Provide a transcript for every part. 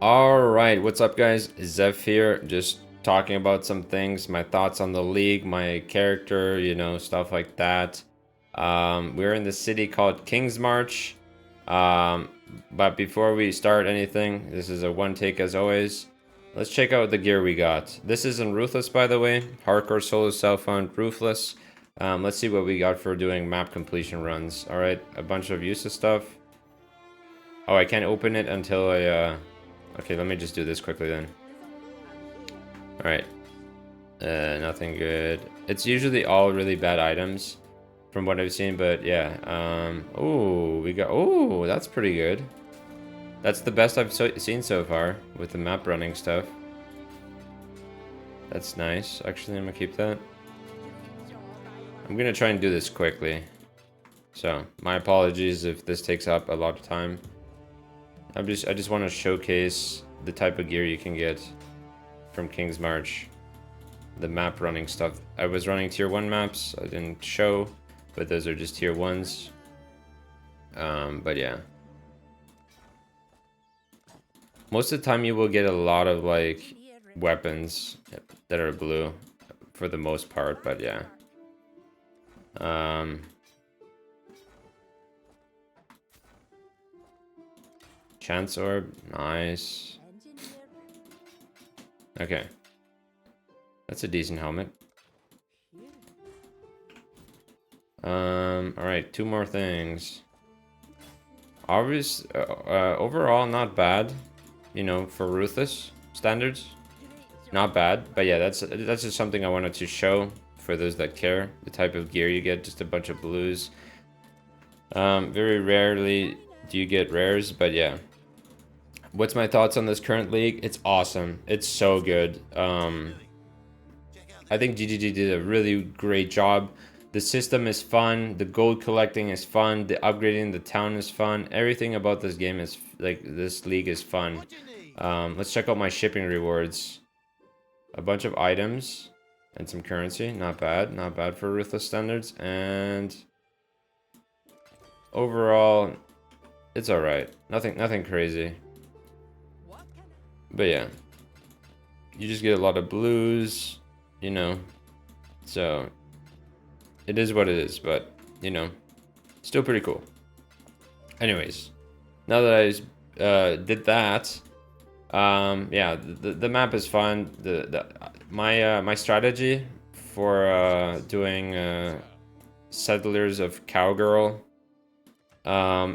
Alright, what's up guys? Zeph here, just talking about some things, my thoughts on the league, my character, you know, stuff like that. We're in the city called Kingsmarch, but before we start anything, this is a one take as always. Let's check out the gear we got. This is in Ruthless, by the way, hardcore solo self-found Ruthless. Let's see what we got for doing map completion runs. Alright, a bunch of useless stuff. Oh, I can't open it until I, okay, let me just do this quickly then. Alright. Nothing good. It's usually all really bad items from what I've seen, but yeah. Oh, we got, oh, that's pretty good. That's the best I've seen so far with the map running stuff. That's nice. Actually, I'm gonna keep that. I'm gonna try and do this quickly. So, my apologies if this takes up a lot of time. I just want to showcase the type of gear you can get from Kingsmarch. The map running stuff. I was running tier 1 maps, I didn't show, but those are just tier 1s. But yeah. Most of the time you will get a lot of like weapons that are blue for the most part, but yeah. Chance orb, nice. Okay. That's a decent helmet. Alright, two more things. Overall, not bad. You know, for Ruthless standards. Not bad, but yeah, that's just something I wanted to show for those that care. The type of gear you get, just a bunch of blues. Very rarely do you get rares, but yeah. What's my thoughts on this current league? It's awesome. It's so good. I think GGG did a really great job. The system is fun. The gold collecting is fun. The upgrading the town is fun. Everything about this game is like this league is fun. Let's check out my shipping rewards. A bunch of items and some currency. Not bad. Not bad for Ruthless standards. And overall, it's alright. Nothing crazy. But yeah, you just get a lot of blues, you know, so it is what it is, but you know, still pretty cool. Anyways, now that I did that, yeah, the map is fun. My strategy for doing Settlers of Cowgirl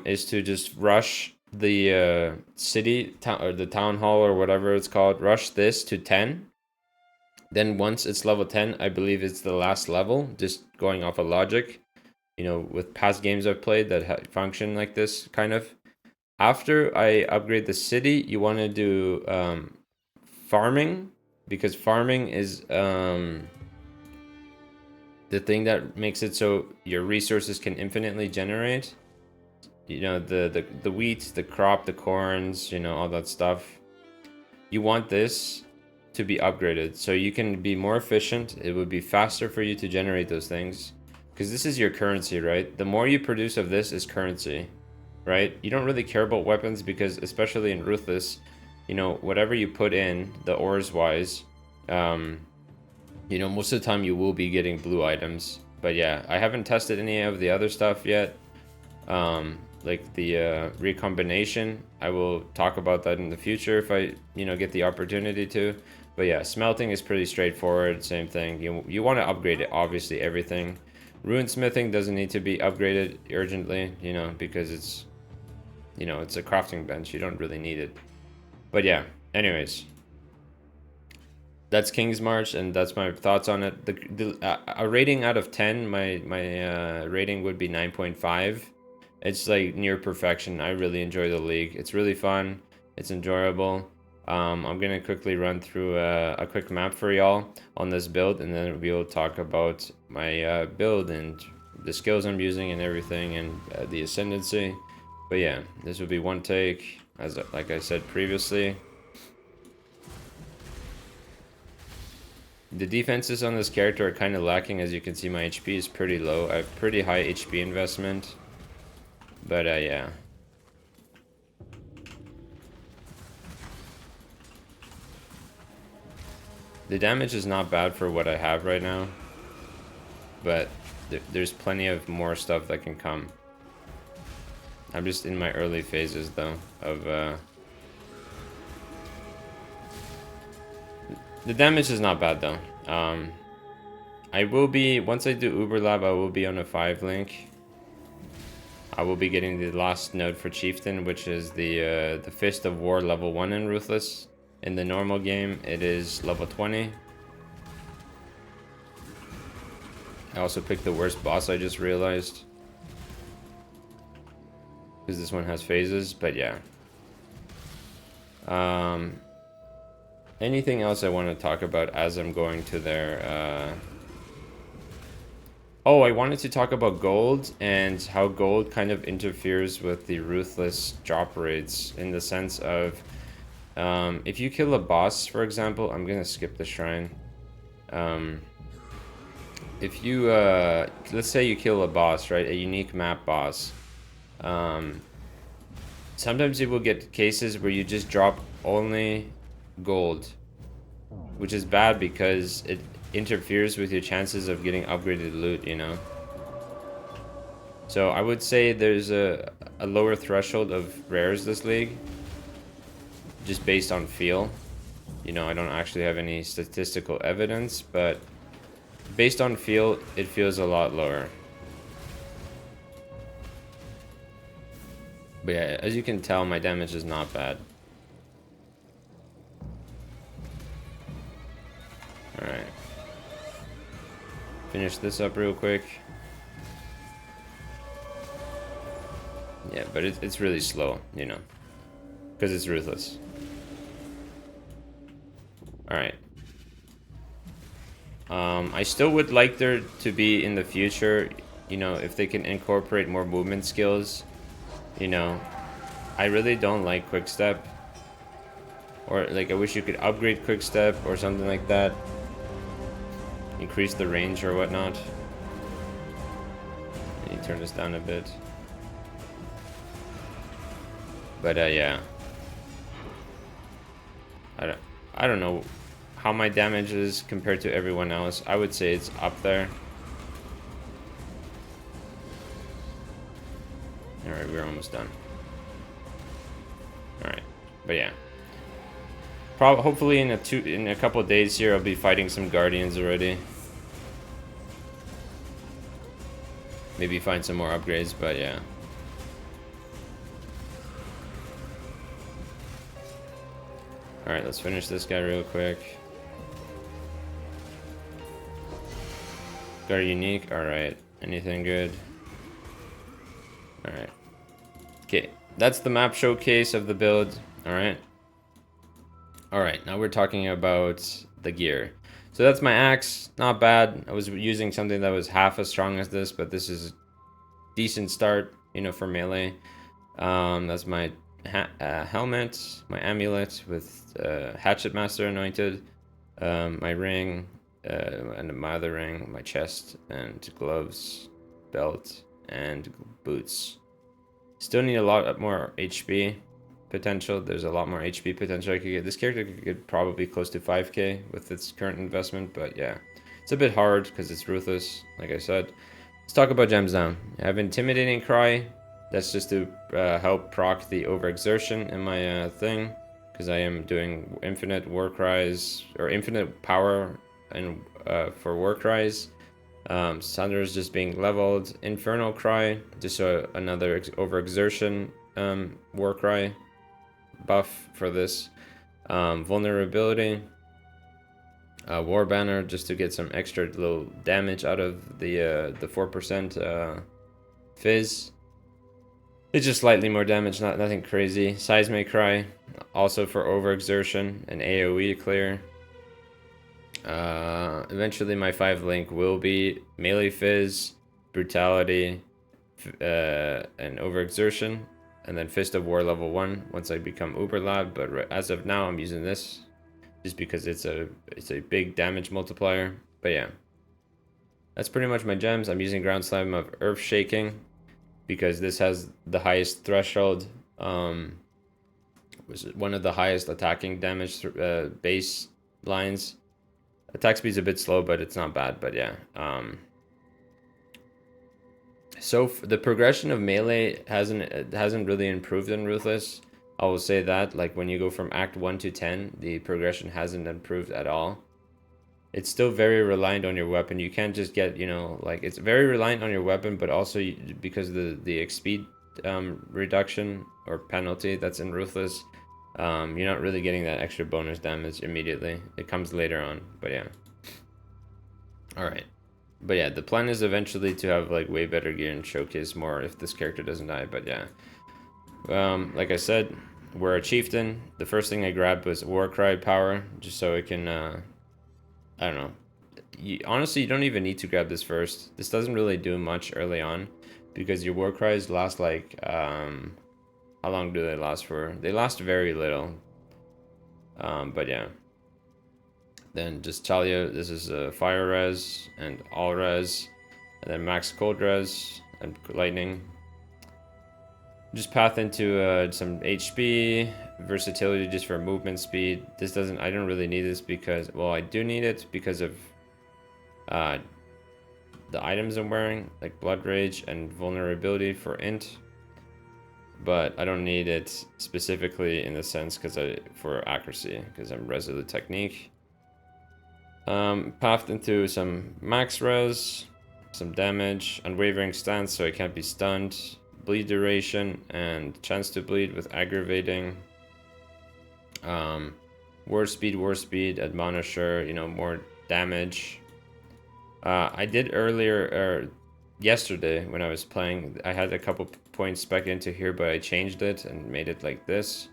is to just rush the city or the town hall or whatever it's called, rush this to 10. Then once it's level 10, I believe it's the last level, just going off of logic, you know, with past games I've played that function like this kind of. After I upgrade the city, you want to do farming, because farming is the thing that makes it so your resources can infinitely generate. You know, the wheat, the crop, the corns, you know, all that stuff. You want this to be upgraded so you can be more efficient. It would be faster for you to generate those things, because this is your currency, right? The more you produce of this is currency, right? You don't really care about weapons because, especially in Ruthless, you know, whatever you put in, the ores wise, you know, most of the time you will be getting blue items. But yeah, I haven't tested any of the other stuff yet. Like the recombination, I will talk about that in the future if I, you know, get the opportunity to. But yeah, smelting is pretty straightforward. Same thing. You want to upgrade it, obviously, everything. Runesmithing doesn't need to be upgraded urgently, you know, because it's, you know, it's a crafting bench. You don't really need it. But yeah, anyways, that's Kingsmarch, and that's my thoughts on it. A rating out of 10, my rating would be 9.5. It's like near perfection. I really enjoy the league. It's really fun. It's enjoyable. I'm gonna quickly run through a quick map for y'all on this build, and then we'll talk about my build and the skills I'm using and everything, and the ascendancy. But yeah, this will be one take, as like I said previously. The defenses on this character are kind of lacking. As you can see, my HP is pretty low. I have pretty high HP investment. But yeah. The damage is not bad for what I have right now, but there's plenty of more stuff that can come. I'm just in my early phases though of the damage is not bad though. I will be, once I do Uber Lab, I will be on a 5 link. I will be getting the last node for Chieftain, which is the Fist of War level 1 in Ruthless. In the normal game, it is level 20. I also picked the worst boss, I just realized. Because this one has phases, but yeah. Anything else I want to talk about as I'm going to their... Oh, I wanted to talk about gold and how gold kind of interferes with the Ruthless drop rates in the sense of if you kill a boss, for example, I'm gonna skip the shrine. If you, let's say you kill a boss, right, a unique map boss, sometimes you will get cases where you just drop only gold, which is bad because it interferes with your chances of getting upgraded loot, you know. So I would say there's a lower threshold of rares this league, just based on feel. You know, I don't actually have any statistical evidence, but based on feel, it feels a lot lower. But yeah, as you can tell, my damage is not bad. Alright. Finish this up real quick. Yeah, but it's really slow, you know, because it's Ruthless. Alright. I still would like there to be in the future, you know, if they can incorporate more movement skills, you know. I really don't like quick step, or like I wish you could upgrade quick step or something like that. Increase the range or whatnot. Let me turn this down a bit. But yeah. I don't know how my damage is compared to everyone else. I would say it's up there. Alright, we're almost done. Alright, but yeah. Hopefully in a couple of days here, I'll be fighting some Guardians already. Maybe find some more upgrades, but yeah. Alright, let's finish this guy real quick. Got a unique, alright. Anything good? Alright. Okay, that's the map showcase of the build, alright. Alright, now we're talking about the gear. So that's my axe, not bad. I was using something that was half as strong as this, but this is a decent start, you know, for melee. That's my helmet, my amulet with Hatchet Master anointed, my ring, and my other ring, my chest, and gloves, belt, and boots. Still need a lot more HP potential. There's a lot more HP potential I could get. This character could get probably close to 5k with its current investment, but yeah, it's a bit hard because it's Ruthless, like I said. Let's talk about gems now. I have Intimidating Cry. That's just to help proc the overexertion in my thing, because I am doing infinite war cries, or infinite power and for war cries. Thunder is just being leveled. Infernal Cry, just another overexertion war cry buff for this. Vulnerability. War Banner, just to get some extra little damage out of the 4% fizz. It's just slightly more damage, nothing crazy. Seismic Cry, also for overexertion and AoE clear. Eventually my 5 link will be melee fizz, brutality, and overexertion, and then Fist of War level 1 once I become Uber Lab. But as of now, I'm using this just because it's a big damage multiplier. But yeah, that's pretty much my gems. I'm using Ground Slam of Earth Shaking because this has the highest threshold. Was one of the highest attacking damage base lines. Attack speed's a bit slow, but it's not bad. But yeah. So the progression of melee hasn't really improved in Ruthless. I will say that, like, when you go from Act 1 to 10, the progression hasn't improved at all. It's still very reliant on your weapon. You can't just get, you know, like, it's very reliant on your weapon, but also because of the speed reduction or penalty that's in Ruthless, you're not really getting that extra bonus damage immediately. It comes later on, but yeah. Alright. But yeah, the plan is eventually to have like way better gear and showcase more if this character doesn't die, but yeah. Like I said, we're a chieftain. The first thing I grabbed was Warcry power, just so it can, I don't know. Honestly, you don't even need to grab this first. This doesn't really do much early on, because your Warcries last like, how long do they last for? They last very little. But yeah. Then just tell you, this is a fire res and all res, and then max cold res and lightning. Just path into some HP, versatility just for movement speed. This doesn't, I don't really need this because, well, I do need it because of the items I'm wearing, like Blood Rage and Vulnerability for int. But I don't need it specifically in the sense for accuracy, because I'm Resolute Technique. Pathed into some max res, some damage, unwavering stance so I can't be stunned, bleed duration, and chance to bleed with aggravating. War speed, admonisher, you know, more damage. I did earlier, or yesterday when I was playing, I had a couple points spec into here, but I changed it and made it like this.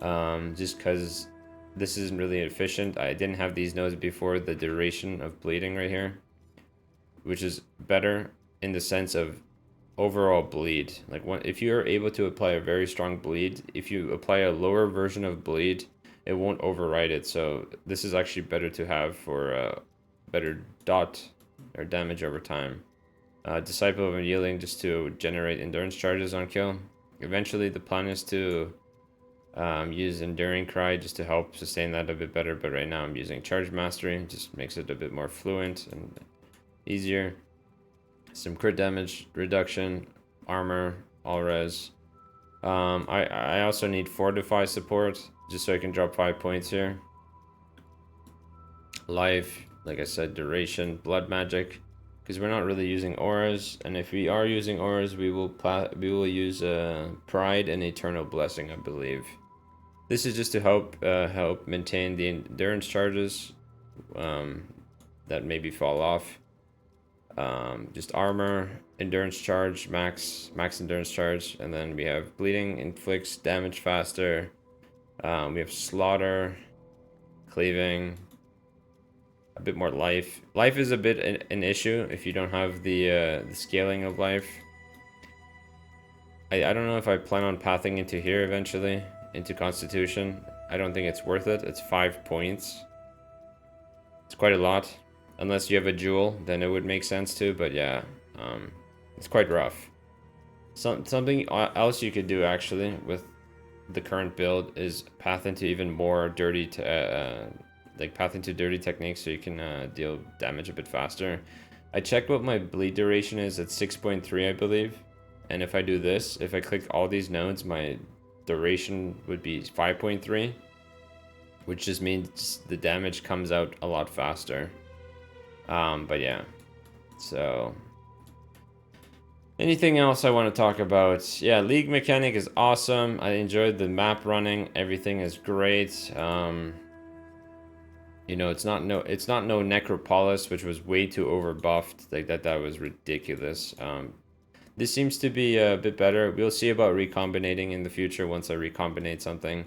Just because this isn't really efficient. I didn't have these nodes before, the duration of bleeding right here, which is better in the sense of overall bleed. Like, if you're able to apply a very strong bleed, if you apply a lower version of bleed, it won't override it. So this is actually better to have for better dot or damage over time. Disciple of Unyielding just to generate endurance charges on kill. Eventually the plan is to use Enduring Cry just to help sustain that a bit better, but right now I'm using Charge Mastery, just makes it a bit more fluent and easier. Some crit damage reduction, armor, all res. I also need Fortify support, just so I can drop 5 points here. Life, like I said, duration, blood magic, because we're not really using auras, and if we are using auras, we will use Pride and Eternal Blessing, I believe. This is just to help maintain the endurance charges that maybe fall off. Just armor, endurance charge, max endurance charge, and then we have bleeding inflicts damage faster. We have slaughter, cleaving, a bit more life. Life is a bit an issue if you don't have the scaling of life. I don't know if I plan on pathing into here eventually, into Constitution. I don't think it's worth it. It's 5 points. It's quite a lot. Unless you have a jewel, then it would make sense too, but yeah, it's quite rough. Something else you could do actually with the current build is path into even more dirty, like path into dirty techniques so you can deal damage a bit faster. I checked what my bleed duration is at 6.3, I believe. And if I do this, if I click all these nodes, my duration would be 5.3, which just means the damage comes out a lot faster. But yeah, so anything else I want to talk about? Yeah, League mechanic is awesome. I enjoyed the map running. Everything is great. You know, it's not no Necropolis, which was way too overbuffed. Like that was ridiculous. This seems to be a bit better. We'll see about recombinating in the future once I recombinate something.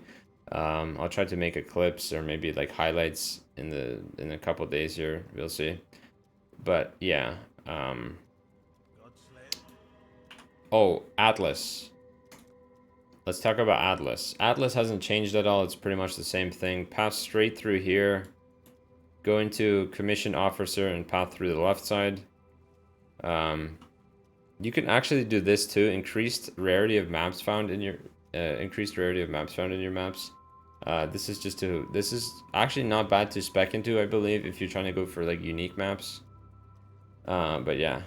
I'll try to make a clips or maybe like highlights in a couple days here. We'll see. But yeah. Oh, Atlas. Let's talk about Atlas. Atlas hasn't changed at all. It's pretty much the same thing. Path straight through here. Go into Commissioned Officer and path through the left side. You can actually do this too. Increased rarity of maps found in your maps. This is actually not bad to spec into, I believe, if you're trying to go for like unique maps. But yeah,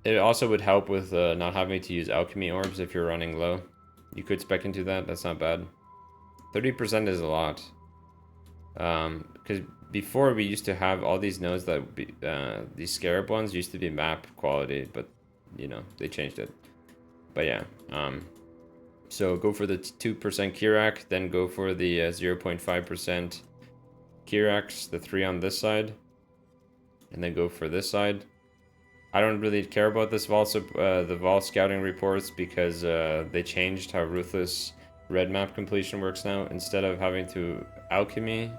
it also would help with not having to use alchemy orbs if you're running low. You could spec into that. That's not bad. 30% is a lot. Because before we used to have all these nodes that would be, these scarab ones used to be map quality, but you know, they changed it. But yeah, so go for the 2% Kirac, then go for the 0.5% Kiracs, the 3 on this side, and then go for this side. I don't really care about this the Vol scouting reports because they changed how Ruthless red map completion works now. Instead of having to alchemy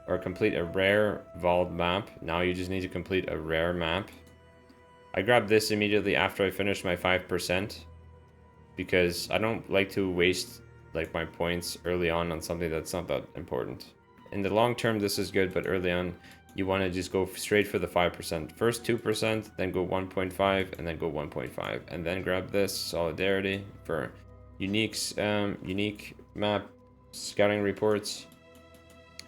or complete a rare Vault map, now you just need to complete a rare map. I grabbed this immediately after I finished my 5% because I don't like to waste like my points early on something that's not that important. In the long term, this is good, but early on, you want to just go straight for the 5%. First 2%, then go 1.5, and then go 1.5, and then grab this Solidarity for unique map scouting reports.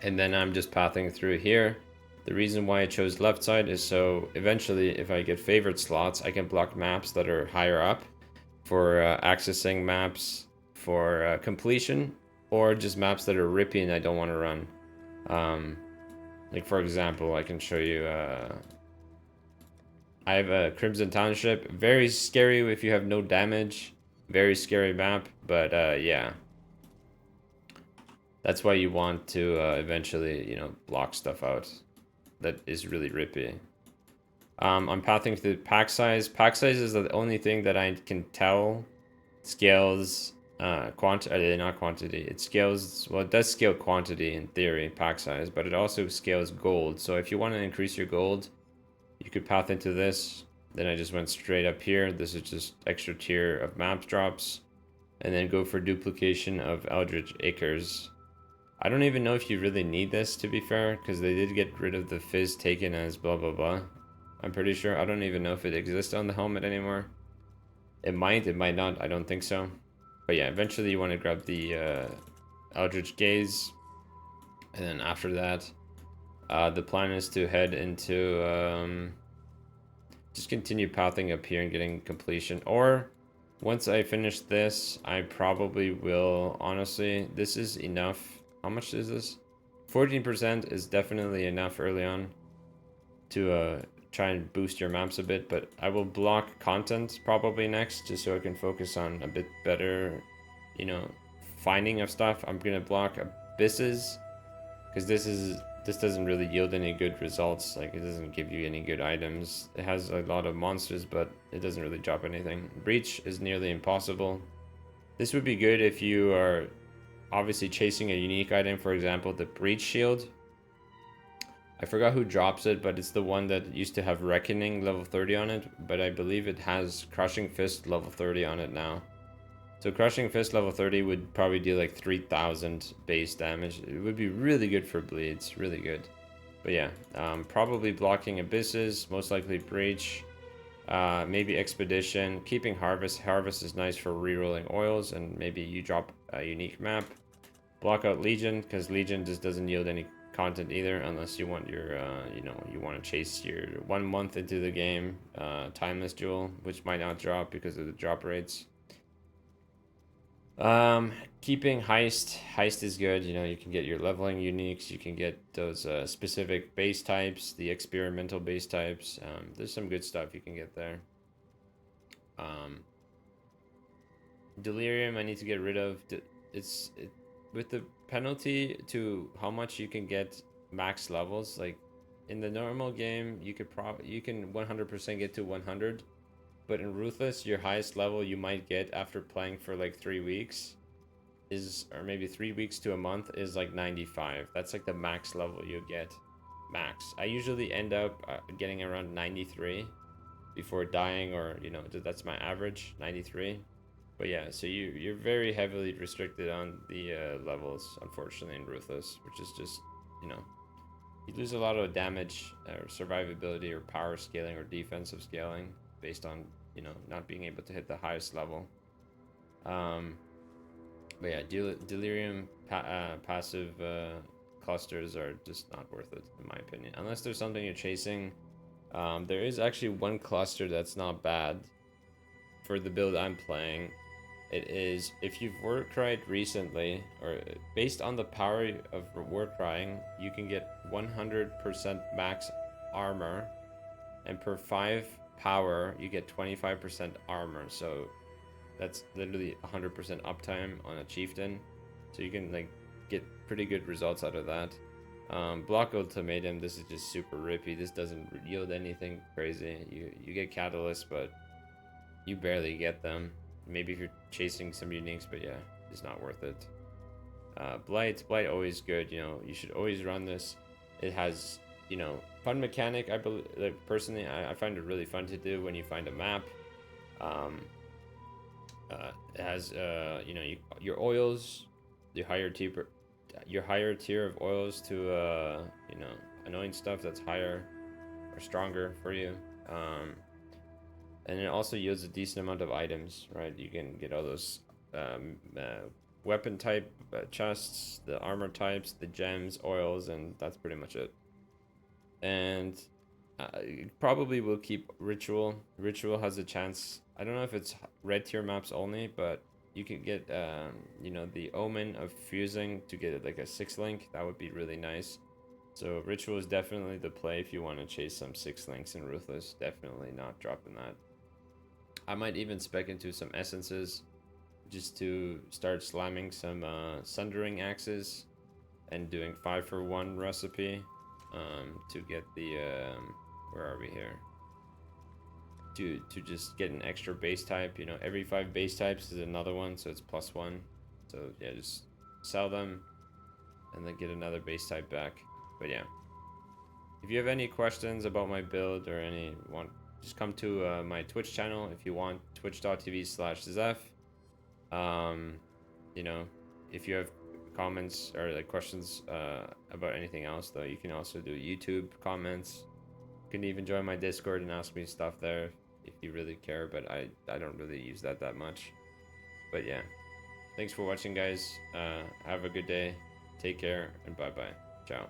And then I'm just pathing through here. The reason why I chose left side is so eventually, if I get favorite slots, I can block maps that are higher up for accessing maps for completion, or just maps that are rippy and I don't want to run. Like for example, I can show you, I have a Crimson Township, very scary if you have no damage, very scary map, but yeah. That's why you want to eventually, you know, block stuff out that is really rippy. I'm pathing through pack size. Pack size is the only thing that I can tell scales not quantity. It scales, well, it does scale quantity in theory, pack size, but it also scales gold. So if you want to increase your gold, you could path into this. Then I just went straight up here. This is just extra tier of map drops. And then go for duplication of Eldritch Acres. I don't even know if you really need this, to be fair, because they did get rid of the fizz taken as blah blah blah. I'm pretty sure. I don't even know if it exists on the helmet anymore. It might not. I don't think so. But yeah, eventually you want to grab the Eldritch Gaze. And then after that, the plan is to head into... just continue pathing up here and getting completion. Or once I finish this, I probably will... Honestly, this is enough. How much is this? 14% is definitely enough early on to try and boost your maps a bit, but I will block content probably next just so I can focus on a bit better, you know, finding of stuff. I'm gonna block abysses because this doesn't really yield any good results. Like, it doesn't give you any good items. It has a lot of monsters, but it doesn't really drop anything. Breach is nearly impossible. This would be good if you are obviously chasing a unique item, for example, the Breach Shield. I forgot who drops it, but it's the one that used to have Reckoning level 30 on it, but I believe it has Crushing Fist level 30 on it now. So Crushing Fist level 30 would probably do like 3,000 base damage. It would be really good for bleeds, really good. But yeah, probably blocking Abysses, most likely Breach, maybe Expedition, keeping Harvest. Harvest is nice for rerolling oils, and maybe you drop a unique map. Block out Legion, because Legion just doesn't yield any content either, unless you want your, you know, you want to chase your 1 month into the game, Timeless Jewel, which might not drop because of the drop rates. Keeping Heist is good. You know, you can get your leveling uniques, you can get those specific base types, the experimental base types. There's some good stuff you can get there. Delirium I need to get rid of. With the penalty to how much you can get max levels, like in the normal game you can 100% get to 100, but in Ruthless your highest level you might get after playing for like 3 weeks or maybe 3 weeks to a month is like 95. That's like the max level you get. Max. I usually end up getting around 93 before dying, or you know, that's my average, 93. But yeah, so you're very heavily restricted on the levels, unfortunately, in Ruthless, which is just, you know, you lose a lot of damage or survivability or power scaling or defensive scaling based on, you know, not being able to hit the highest level. But yeah, delirium passive clusters are just not worth it, in my opinion. Unless there's something you're chasing. There is actually one cluster that's not bad for the build I'm playing. It is, if you've Warcried recently, or based on the power of Warcrying, you can get 100% max armor, and per 5 power, you get 25% armor. So that's literally 100% uptime on a Chieftain. So you can like get pretty good results out of that. Block Ultimatum, this is just super rippy. This doesn't yield anything crazy. You get Catalyst, but you barely get them. Maybe if you're chasing some uniques, but yeah, it's not worth it. Blight always good. You know, you should always run this. It has, you know, fun mechanic. I believe, like, personally, I find it really fun to do when you find a map. It has, you know, your oils, your higher tier of oils to, you know, annoying stuff that's higher or stronger for you. And it also yields a decent amount of items, right? You can get all those weapon type chests, the armor types, the gems, oils, and that's pretty much it. And probably will keep Ritual. Ritual has a chance. I don't know if it's red tier maps only, but you can get, you know, the Omen of fusing to get like a 6-link. That would be really nice. So Ritual is definitely the play if you want to chase some 6-links in Ruthless. Definitely not dropping that. I might even spec into some essences just to start slamming some sundering axes and doing 5-for-1 recipe to get the where are we here, to just get an extra base type. You know, every 5 base types is another one, so it's +1. So yeah, just sell them and then get another base type back. But yeah, if you have any questions about my build or just come to my Twitch channel if you want, twitch.tv/Zeph. You know, if you have comments or like questions about anything else, though, you can also do YouTube comments. You can even join my Discord and ask me stuff there if you really care, but I don't really use that much. But yeah, thanks for watching, guys. Have a good day, take care, and bye bye. Ciao.